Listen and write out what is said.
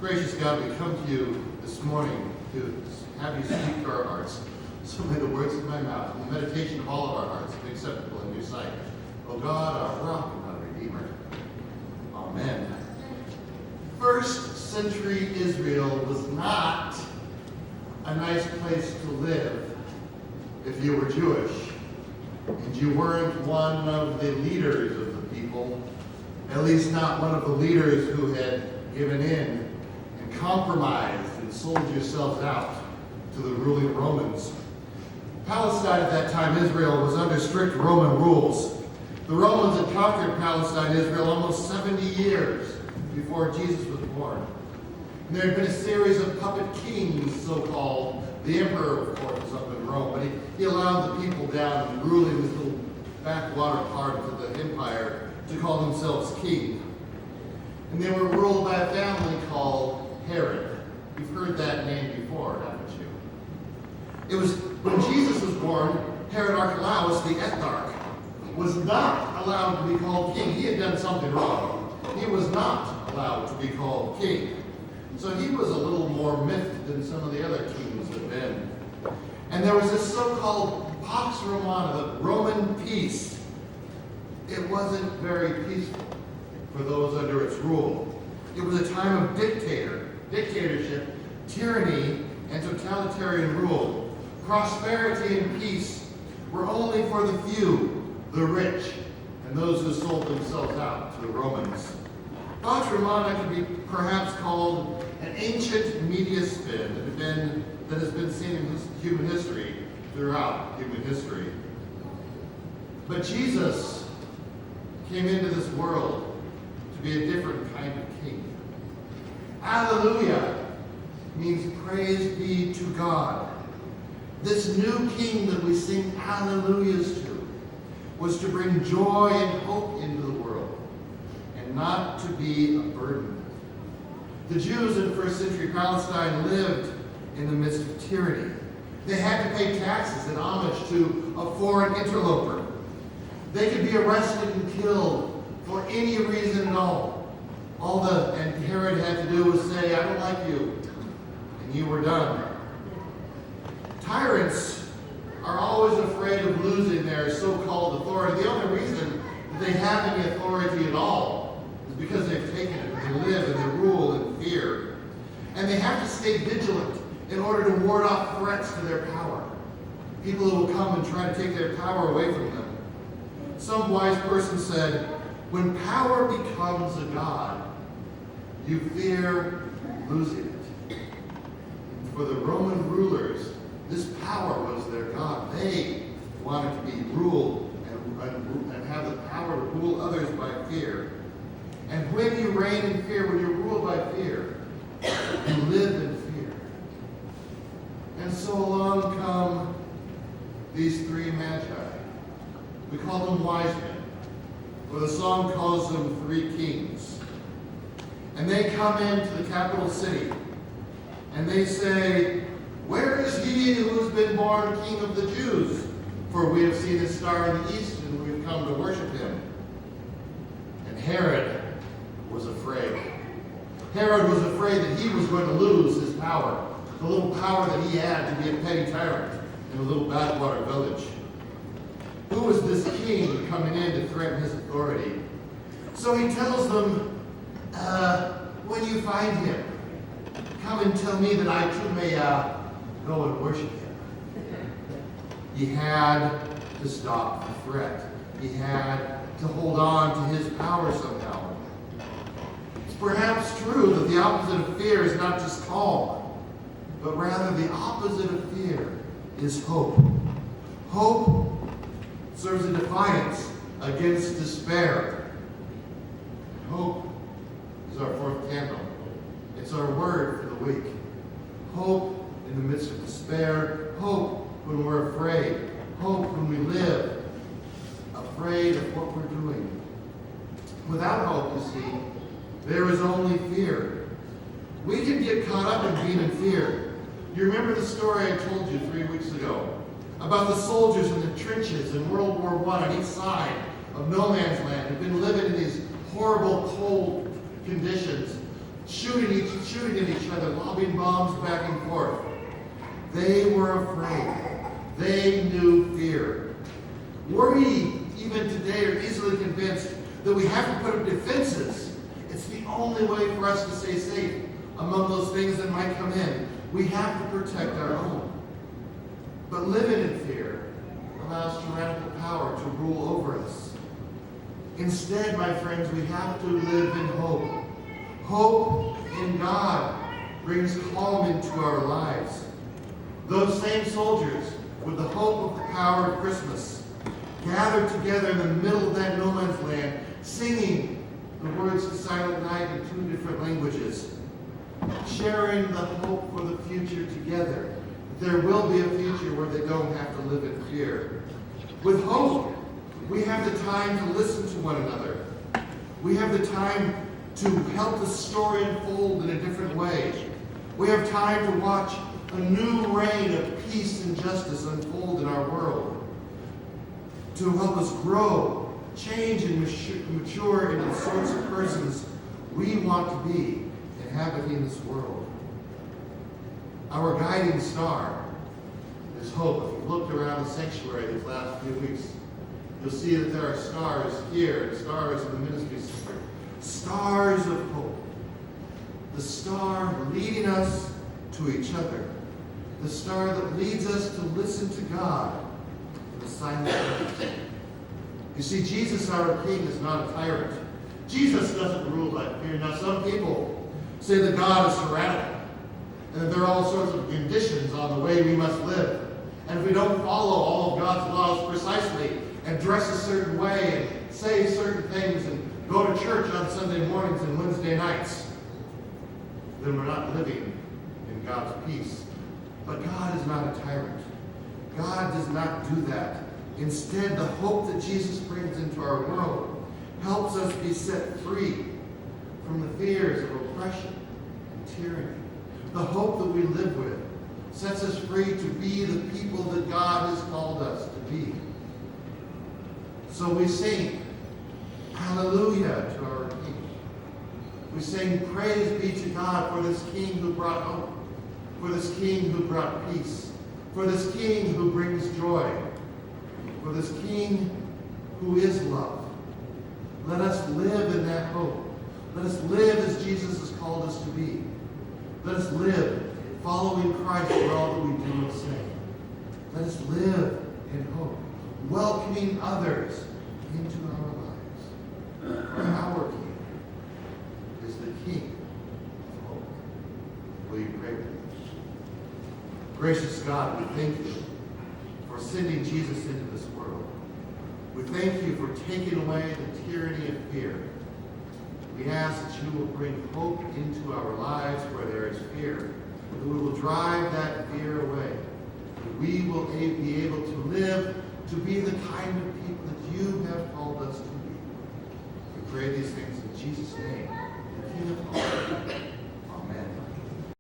Gracious God, we come to you this morning to have you speak to our hearts. So may the words of my mouth and the meditation of all of our hearts be acceptable in your sight. O God, our rock and our redeemer. Amen. First century Israel was not a nice place to live if you were Jewish and you weren't one of the leaders of the people, at least not one of the leaders who had given in and compromised and sold yourselves out to the ruling Romans. Palestine at that time, Israel, was under strict Roman rules. The Romans had conquered Palestine, Israel, almost 70 years before Jesus was born. And there had been a series of puppet kings, so-called. The emperor, of course, was up in Rome, but he allowed the people down and ruling this little backwater part of the empire to call themselves king. And they were ruled by a family called Herod. You've heard that name before, haven't you? It was when Jesus was born, Herod Archelaus, the ethnarch, was not allowed to be called king. He had done something wrong. He was not allowed to be called king. So he was a little more miffed than some of the other kings had been. And there was this so-called Pax Romana, the Roman peace. It wasn't very peaceful for those under its rule. It was a time of dictatorship, tyranny, and totalitarian rule. Prosperity and peace were only for the few, the rich, and those who sold themselves out to the Romans. Pax Romana could be perhaps called an ancient media spin that has been seen in human history throughout human history. But Jesus came into this world to be a different kind of king. Alleluia means praise be to God. This new king that we sing hallelujahs to was to bring joy and hope into the world and not to be a burden. The Jews in first century Palestine lived in the midst of tyranny. They had to pay taxes and homage to a foreign interloper. They could be arrested and killed for any reason at all. And Herod had to do was say, I don't like you, and you were done. Tyrants are always afraid of losing their so-called authority. The only reason that they have any authority at all is because they've taken it. They live and they rule in fear. And they have to stay vigilant in order to ward off threats to their power. People who will come and try to take their power away from them. Some wise person said, when power becomes a god, you fear losing it. And for the Roman rulers, this power was their god. They wanted to be ruled and have the power to rule others by fear. And when you reign in fear, when you're ruled by fear, you live in fear. And so along come these three magi. We call them wise men, for the song calls them three kings. And they come into the capital city, and they say, where is he who has been born King of the Jews? For we have seen his star in the east, and we've come to worship him. And Herod was afraid. Herod was afraid that he was going to lose his power, the little power that he had to be a petty tyrant in a little backwater village. Who was this king coming in to threaten his authority? So he tells them, when you find him, come and tell me that I too may go and worship him. He had to stop the threat. He had to hold on to his power somehow. It's perhaps true that the opposite of fear is not just calm, but rather the opposite of fear is hope. Hope serves a defiance against despair. Hope is our fourth candle. It's our word for the week. Hope in the midst of despair. Hope when we're afraid. Hope when we live afraid of what we're doing. Without hope, you see, there is only fear. We can get caught up in being in fear. You remember the story I told you 3 weeks ago about the soldiers in the trenches in World War I on each side of no man's land who've been living in these horrible, cold conditions shooting at each other, lobbing bombs back and forth. They were afraid. They knew fear. We, even today, are easily convinced that we have to put up defenses. It's the only way for us to stay safe among those things that might come in. We have to protect our own. But living in fear allows tyrannical power to rule over us. Instead, my friends, we have to live in hope. Hope in God brings calm into our lives. Those same soldiers, with the hope of the power of Christmas, gathered together in the middle of that no man's land, singing the words to Silent Night in 2 different languages, sharing the hope for the future together. There will be a future where they don't have to live in fear. With hope, we have the time to listen to one another. We have the time to help the story unfold in a different way. We have time to watch a new reign of peace and justice unfold in our world, to help us grow, change, and mature into the sorts of persons we want to be inhabiting this world. Our guiding star is hope. If you looked around the sanctuary these last few weeks, you'll see that there are stars here and stars in the ministry center. Stars of hope. The star leading us to each other. The star that leads us to listen to God in the silent night. You see, Jesus, our King, is not a tyrant. Jesus doesn't rule by fear. Now, some people say that God is tyrannical, and that there are all sorts of conditions on the way we must live. And if we don't follow all of God's laws precisely, and dress a certain way, and say certain things, and go to church on Sunday mornings and Wednesday nights, then we're not living in God's peace. But God is not a tyrant. God does not do that. Instead, the hope that Jesus brings into our world helps us be set free from the fears of oppression and tyranny. The hope that we live with sets us free to be the people that God has called us to be. So we sing hallelujah to our King. We sing praise be to God for this King who brought hope, for this King who brought peace, for this King who brings joy, for this King who is love. Let us live in that hope. Let us live as Jesus has called us to be. Let us live following Christ in all that we do and say. Let us live in hope, welcoming others into our lives. For our King is the King of hope. Will you pray with me? Gracious God, we thank you for sending Jesus into this world. We thank you for taking away the tyranny of fear. We ask that you will bring hope into our lives where there is fear, that we will drive that fear away, that we will be able to live to be the kind of people that you have called us to be. We pray these things in Jesus' name, the King of hope.